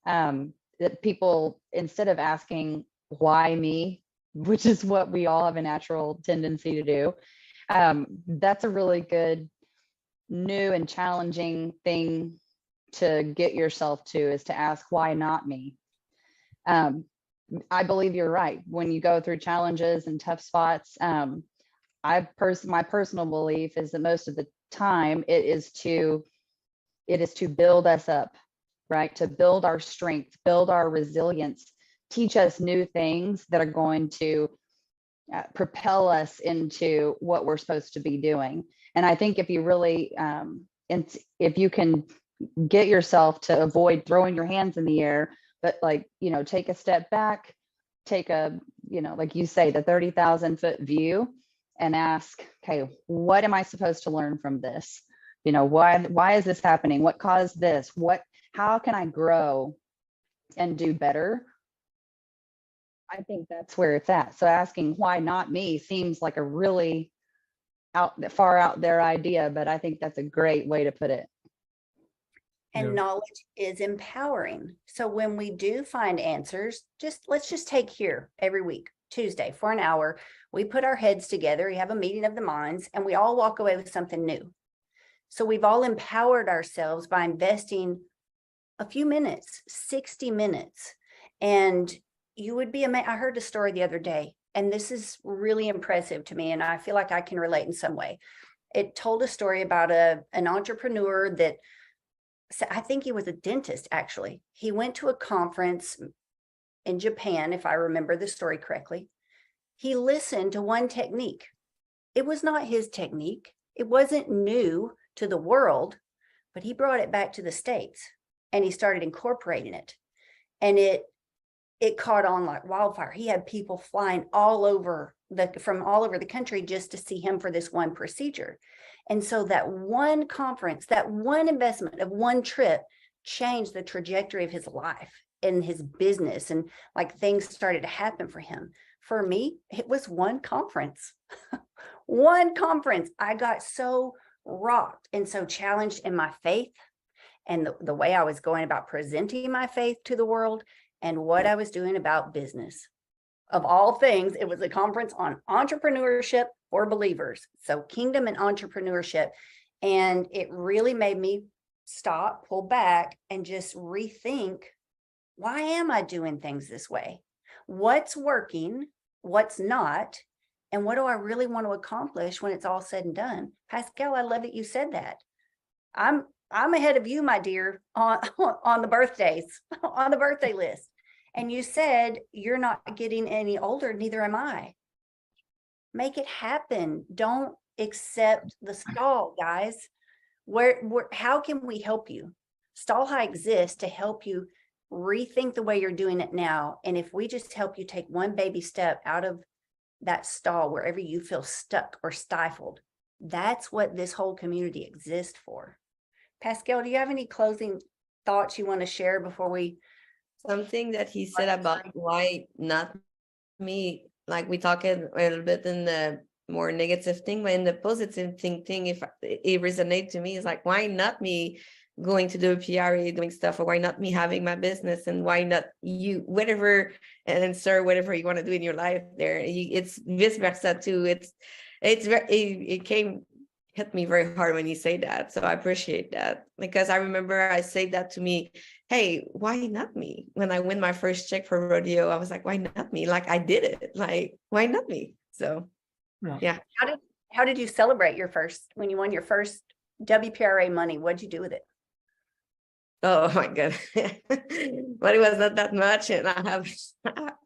S4: That people, instead of asking why me, which is what we all have a natural tendency to do, that's a really good new and challenging thing to get yourself to, is to ask, why not me? I believe you're right. When you go through challenges and tough spots, my personal belief is that most of the time it is to build us up, right? To build our strength, build our resilience, teach us new things that are going to propel us into what we're supposed to be doing. And I think if you really, if you can get yourself to avoid throwing your hands in the air, but take a step back, take a, like you say, the 30,000-foot view and ask, okay, what am I supposed to learn from this? Why is this happening? What caused this? How can I grow and do better? I think that's where it's at. So asking why not me seems like a really far out there idea, but I think that's a great way to put it.
S1: And
S3: Yeah.
S1: knowledge is empowering. So when we do find answers, let's just take here every week, Tuesday for an hour, we put our heads together, we have a meeting of the minds, and we all walk away with something new. So we've all empowered ourselves by investing a few minutes, 60 minutes. And you would be amazed. I heard a story the other day, and this is really impressive to me, and I feel like I can relate in some way. It told a story about an entrepreneur that, I think he was a dentist, actually. He went to a conference in Japan, if I remember the story correctly. He listened to one technique. It was not his technique. It wasn't new to the world, but he brought it back to the States and he started incorporating it. And it caught on like wildfire. He had people flying from all over the country just to see him for this one procedure. And so that one conference, that one investment of one trip changed the trajectory of his life and his business, and like things started to happen for him. For me, it was one conference. One conference. I got so rocked and so challenged in my faith and the way I was going about presenting my faith to the world and what I was doing about business. Of all things, it was a conference on entrepreneurship for believers. So kingdom and entrepreneurship. And it really made me stop, pull back, and just rethink, why am I doing things this way? What's working? What's not? And what do I really want to accomplish when it's all said and done? Pascal, I love that you said that. I'm ahead of you, my dear, on the birthdays, on the birthday list. And you said you're not getting any older, neither am I. Make it happen. Don't accept the stall, guys. How can we help you? Stall High exists to help you rethink the way you're doing it now. And if we just help you take one baby step out of that stall, wherever you feel stuck or stifled, that's what this whole community exists for. Pascal, do you have any closing thoughts you want to share before we?
S2: Something that he said about why not me, like we talked a little bit in the more negative thing, but in the positive thing, if it resonates to me, is like, why not me going to do a PRA, doing stuff, or why not me having my business, and why not you, whatever, and then sir, whatever you want to do in your life there. It's vice versa too. It hit me very hard when you say that. So I appreciate that, because I remember I said that to me, hey, why not me? When I win my first check for rodeo, I was like, why not me? Like, I did it. Like, why not me? So yeah.
S1: How did you celebrate when you won your first WPRA money? What'd you do with it?
S2: Oh my God. But it was not that much. And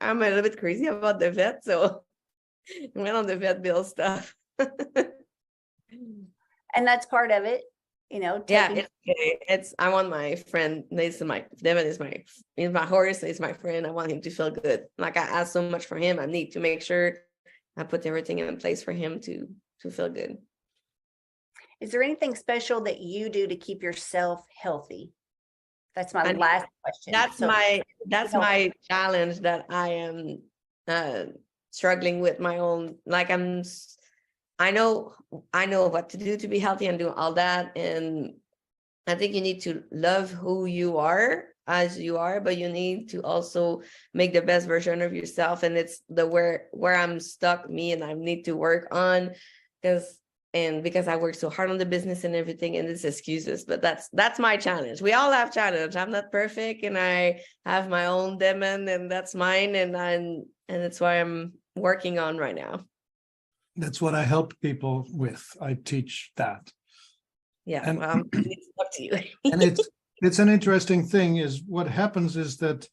S2: I'm a little bit crazy about the vet. So I went on the vet bill stuff.
S1: And that's part of it,
S2: Yeah, I want my friend, Devin is my horse, he's my friend. I want him to feel good. Like, I ask so much from him. I need to make sure I put everything in place for him to feel good.
S1: Is there anything special that you do to keep yourself healthy? That's my last question.
S2: That's my challenge that I am struggling with my own. Like, I know what to do to be healthy and do all that. And I think you need to love who you are as you are, but you need to also make the best version of yourself. And it's where I'm stuck, and I need to work on, because I work so hard on the business and everything, and it's excuses, but that's my challenge. We all have challenge. I'm not perfect, and I have my own demon, and that's mine. And it's what I'm working on right now.
S3: That's what I help people with. I teach that.
S2: Yeah,
S3: and,
S2: well, I need to talk to you.
S3: And it's an interesting thing is what happens is that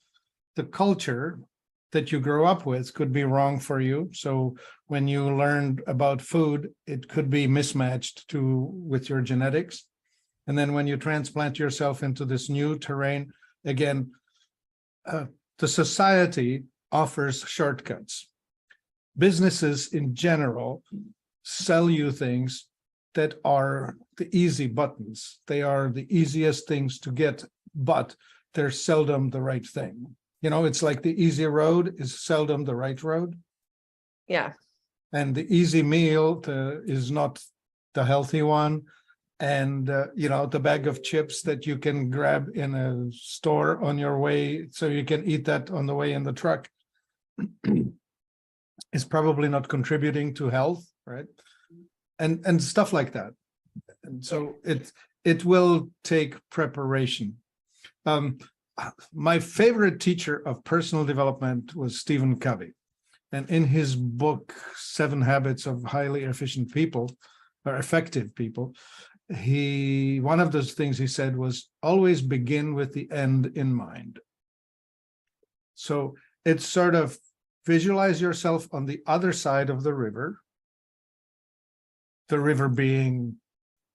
S3: the culture that you grow up with could be wrong for you. So when you learned about food, it could be mismatched with your genetics. And then when you transplant yourself into this new terrain, again, the society offers shortcuts. Businesses in general sell you things that are the easy buttons. They are the easiest things to get, but they're seldom the right thing. You know, it's like the easy road is seldom the right road.
S2: Yeah.
S3: And the easy meal is not the healthy one. And, you know, the bag of chips that you can grab in a store on your way, so you can eat that on the way in the truck, is probably not contributing to health, right? And stuff like that. And so it will take preparation. My favorite teacher of personal development was Stephen Covey. And in his book, 7 Habits of Highly Efficient People, or Effective People, one of those things he said was always begin with the end in mind. So it's sort of visualize yourself on the other side of the river being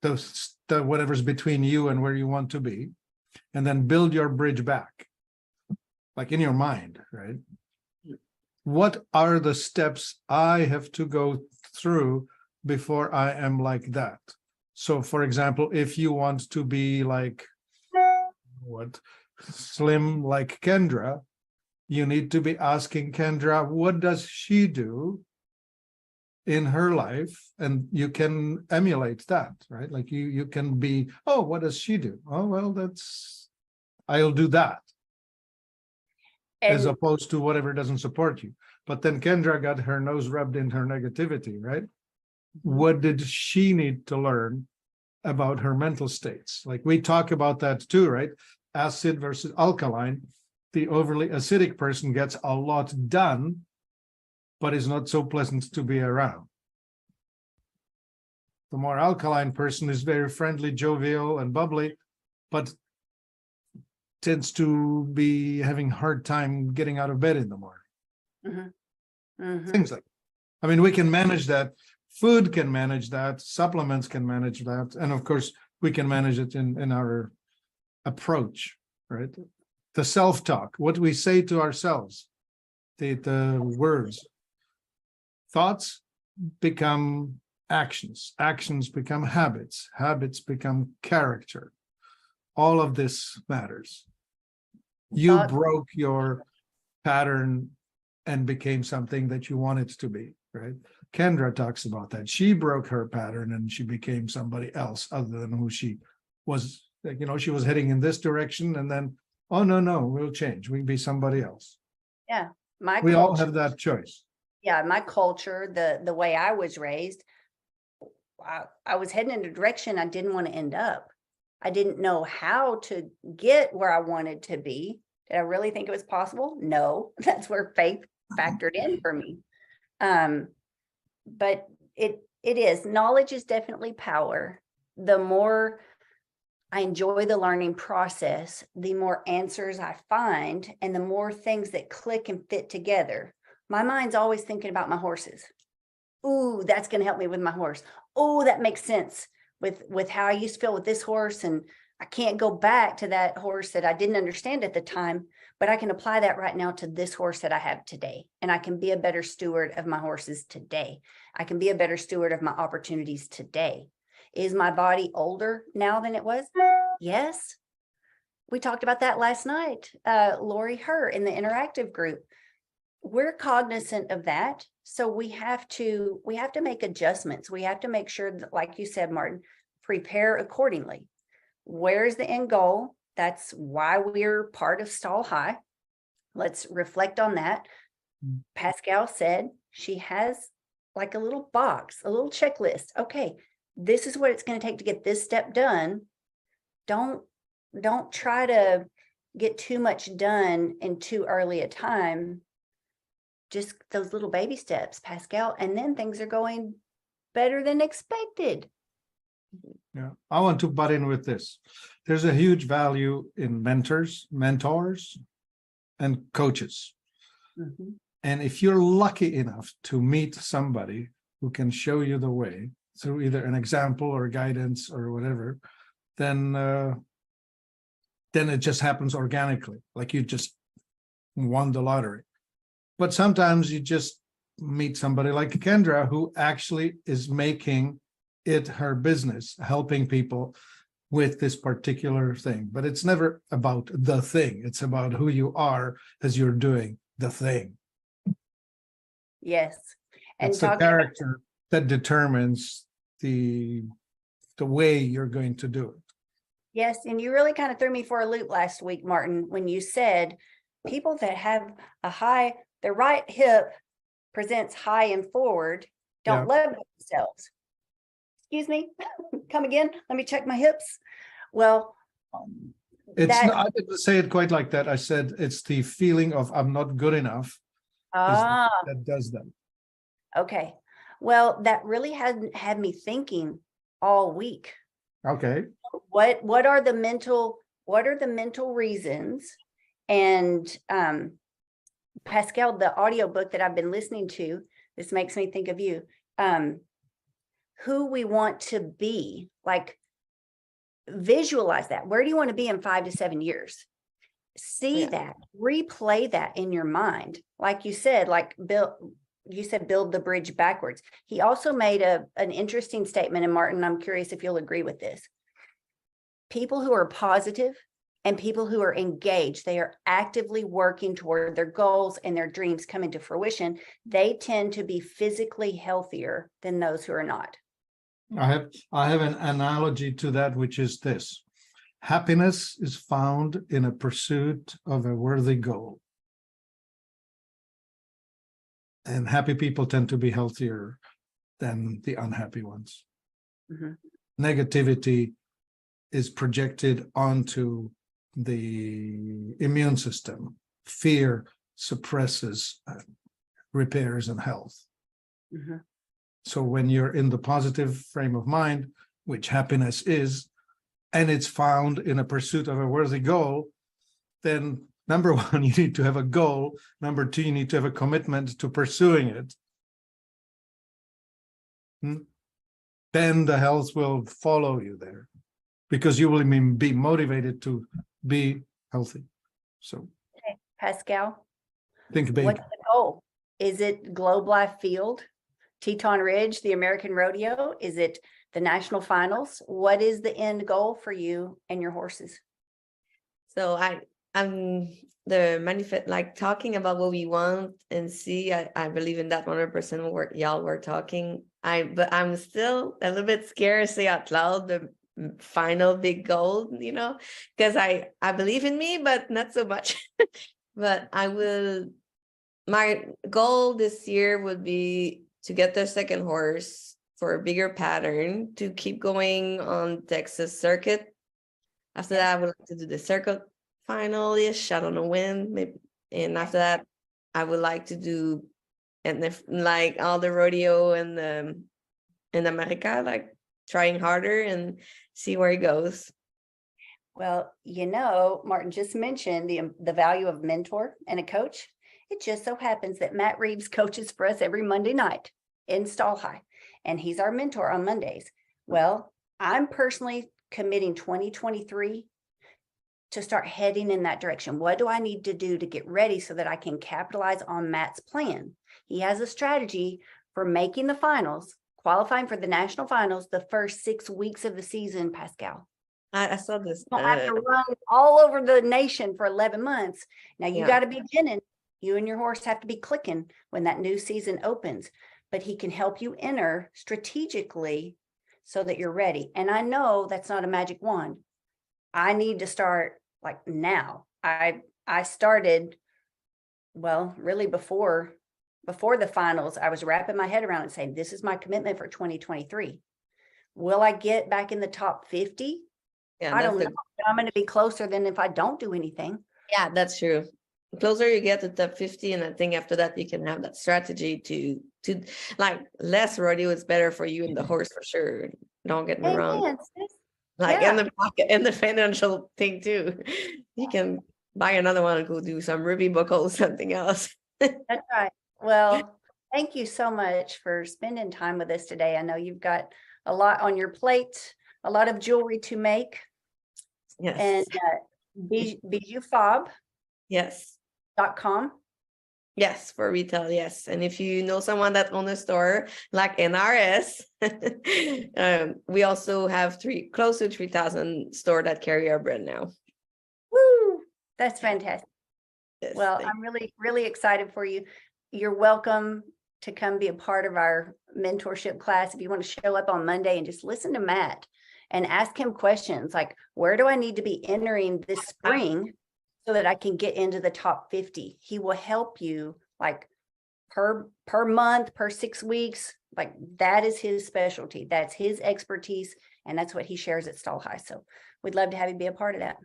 S3: the whatever's between you and where you want to be, and then build your bridge back, like in your mind, right? What are the steps I have to go through before I am like that? So, for example, if you want to be like slim like Kendra, you need to be asking Kendra, what does she do in her life? And you can emulate that, right? Like you can be, oh, what does she do? Oh, well, I'll do that. As
S1: And
S3: opposed to whatever doesn't support you. But then Kendra got her nose rubbed in her negativity, right? What did she need to learn about her mental states? Like we talk about that too, right? Acid versus alkaline. The overly acidic person gets a lot done, but is not so pleasant to be around. The more alkaline person is very friendly, jovial, and bubbly, but tends to be having a hard time getting out of bed in the morning. Things like that. I mean, we can manage that. Food can manage that. Supplements can manage that. And of course, we can manage it in our approach, right? The self-talk, what we say to ourselves, the words. Thoughts become actions. Actions become habits. Habits become character. All of this matters. You broke your pattern and became something that you wanted to be, right? Kendra talks about that. She broke her pattern and she became somebody else other than who she was. Like, you know, she was heading in this direction and then, oh, no, we'll change. We can be somebody else.
S1: yeah,
S3: We all have that choice.
S1: yeah, my culture, the way I was raised, I was heading in a direction I didn't want to end up. I didn't know how to get where I wanted to be. Did I really think it was possible? No, that's where faith factored in for me. But it is, knowledge is definitely power. The more I enjoy the learning process, the more answers I find and the more things that click and fit together. My mind's always thinking about my horses. Ooh, that's going to help me with my horse. Oh, that makes sense with how I used to feel with this horse. And I can't go back to that horse that I didn't understand at the time, but I can apply that right now to this horse that I have today. And I can be a better steward of my horses today. I can be a better steward of my opportunities today. Is my body older now than it was? Yes. We talked about that last night. Lori Herr in the interactive group. We're cognizant of that. So we have to make adjustments. We have to make sure that, like you said, Martin, prepare accordingly. Where's the end goal? That's why we're part of Stall High. Let's reflect on that. Pascal said she has like a little box, a little checklist. Okay, this is what it's going to take to get this step done. Don't try to get too much done in too early a time. Just those little baby steps, Pascal, and then things are going better than expected.
S3: Yeah, I want to butt in with this. There's a huge value in mentors, and coaches. And if you're lucky enough to meet somebody who can show you the way through either an example or guidance or whatever, then it just happens organically, like you just won the lottery. But sometimes you just meet somebody like Kendra who actually is making it her business, helping people with this particular thing. But it's never about the thing. It's about who you are as you're doing the thing.
S1: Yes. And
S3: It's the
S1: talking about,
S3: character that determines the way you're going to do it.
S1: yes, and you really kind of threw me for a loop last week, Martin, when you said people that have their right hip presents high and forward, don't love themselves. Excuse me, come again, let me check my hips. Well,
S3: It's
S1: that,
S3: not, I didn't say it quite like that. I said it's the feeling of I'm not good enough that does that.
S1: okay. Well, that really had me thinking all week.
S3: Okay.
S1: What are the mental reasons? And Pascal, the audiobook that I've been listening to, this makes me think of you. Who we want to be, like visualize that. Where do you want to be in 5 to 7 years? See that, replay that in your mind. Like you said, build the bridge backwards. He also made an interesting statement, and Martin, I'm curious if you'll agree with this. People who are positive and people who are engaged, they are actively working toward their goals and their dreams coming to fruition. They tend to be physically healthier than those who are not.
S3: I have an analogy to that, which is this. Happiness is found in a pursuit of a worthy goal. And happy people tend to be healthier than the unhappy ones.
S1: Mhm.
S3: Negativity is projected onto the immune system. Fear suppresses repairs and health.
S1: Mhm.
S3: So when you're in the positive frame of mind, which happiness is, and it's found in a pursuit of a worthy goal, then number one, you need to have a goal. Number two, you need to have a commitment to pursuing it. Then the health will follow you there because you will be motivated to be healthy. So
S1: Okay, Pascal,
S3: think big.
S1: what's the goal? Is it Globe Life Field, Teton Ridge, the American Rodeo? Is it the national finals? What is the end goal for you and your horses?
S2: So I'm the manifest, like talking about what we want and see. I believe in that 100% what y'all were talking. But I'm still a little bit scared to say out loud the final big goal, because I believe in me, but not so much. But my goal this year would be to get the second horse for a bigger pattern, to keep going on Texas circuit. After that, I would like to do the circuit final-ish. I don't know when, maybe. And after that, I would like to do, and if like all the rodeo and in America, like trying harder and see where it goes.
S1: Well, Martin just mentioned the value of mentor and a coach. It just so happens that Matt Reeves coaches for us every Monday night in Stall High, and he's our mentor on Mondays. Well, I'm personally committing 2023 to start heading in that direction. What do I need to do to get ready so that I can capitalize on Matt's plan? He has a strategy for making the finals, qualifying for the national finals the first 6 weeks of the season, Pascal.
S2: I saw this.
S1: You don't have to run all over the nation for 11 months. Now you got to be beginning. You and your horse have to be clicking when that new season opens, but he can help you enter strategically so that you're ready. And I know that's not a magic wand. I need to start like now. I started, well, really before the finals. I was wrapping my head around and saying, this is my commitment for 2023. Will I get back in the top 50?
S2: Yeah,
S1: I don't know. I'm going to be closer than if I don't do anything.
S2: Yeah, that's true. The closer you get to top 50, and I think after that you can have that strategy to like less rodeo is better for you and the horse for sure. Don't get me wrong.
S1: Amen, sis.
S2: Like
S1: Yeah.
S2: in the pocket and the financial thing too. You can buy another one and go do some Ruby buckle, something else.
S1: That's right. Well, thank you so much for spending time with us today. I know you've got a lot on your plate, a lot of jewelry to make.
S2: Yes.
S1: And bijoufob.com.
S2: Yes. Yes, for retail, yes. And if you know someone that owns a store like NRS, we also have close to 3,000 stores that carry our brand now.
S1: Woo, that's fantastic.
S2: Yes,
S1: Well,
S2: thank
S1: I'm really, really excited for you. You're welcome to come be a part of our mentorship class. If you want to show up on Monday and just listen to Matt and ask him questions like, where do I need to be entering this spring so that I can get into the top 50? He will help you like per month, per 6 weeks. Like that is his specialty. That's his expertise. And that's what he shares at Stall High. So we'd love to have you be a part of that.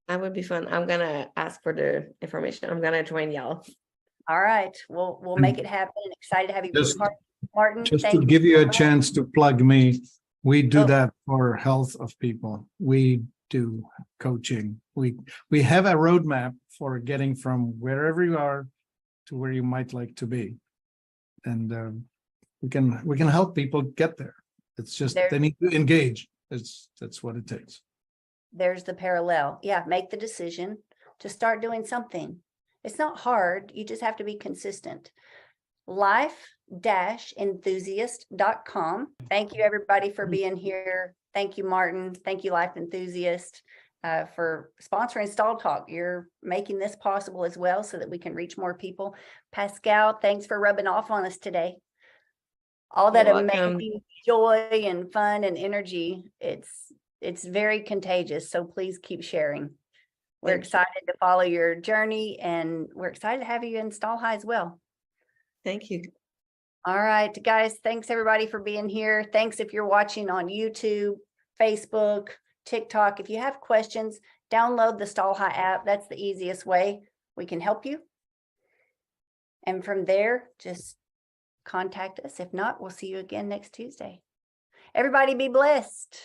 S2: That would be fun. I'm gonna ask for the information. I'm gonna join y'all.
S1: All right, we'll make it happen. Excited to have you be a
S3: Just-
S1: part. Martin,
S3: Just to
S1: thank
S3: give you a
S1: so much.
S3: chance to plug me, we do
S1: Oh.
S3: that for health of people. We do coaching. We have a roadmap for getting from wherever you are to where you might like to be. And we can help people get there. It's just
S1: There-
S3: they need to engage. That's what it takes.
S1: There's the parallel. Yeah, make the decision to start doing something. It's not hard. You just have to be consistent. life-enthusiast.com. Thank you, everybody, for being here. Thank you, Martin. Thank you, Life Enthusiast, for sponsoring Stall Talk. You're making this possible as well so that we can reach more people. Pascal, thanks for rubbing off on us today. All that
S2: You're welcome.
S1: amazing joy and fun and energy. It's very contagious. So please keep sharing. We're
S2: Thank you.
S1: excited to follow your journey and we're excited to have you in Stall High as well.
S2: Thank you.
S1: All right, guys, thanks everybody for being here. Thanks if you're watching on YouTube, Facebook, TikTok. If you have questions, download the Stall High app. That's the easiest way we can help you. And from there, just contact us. If not, we'll see you again next Tuesday. Everybody be blessed.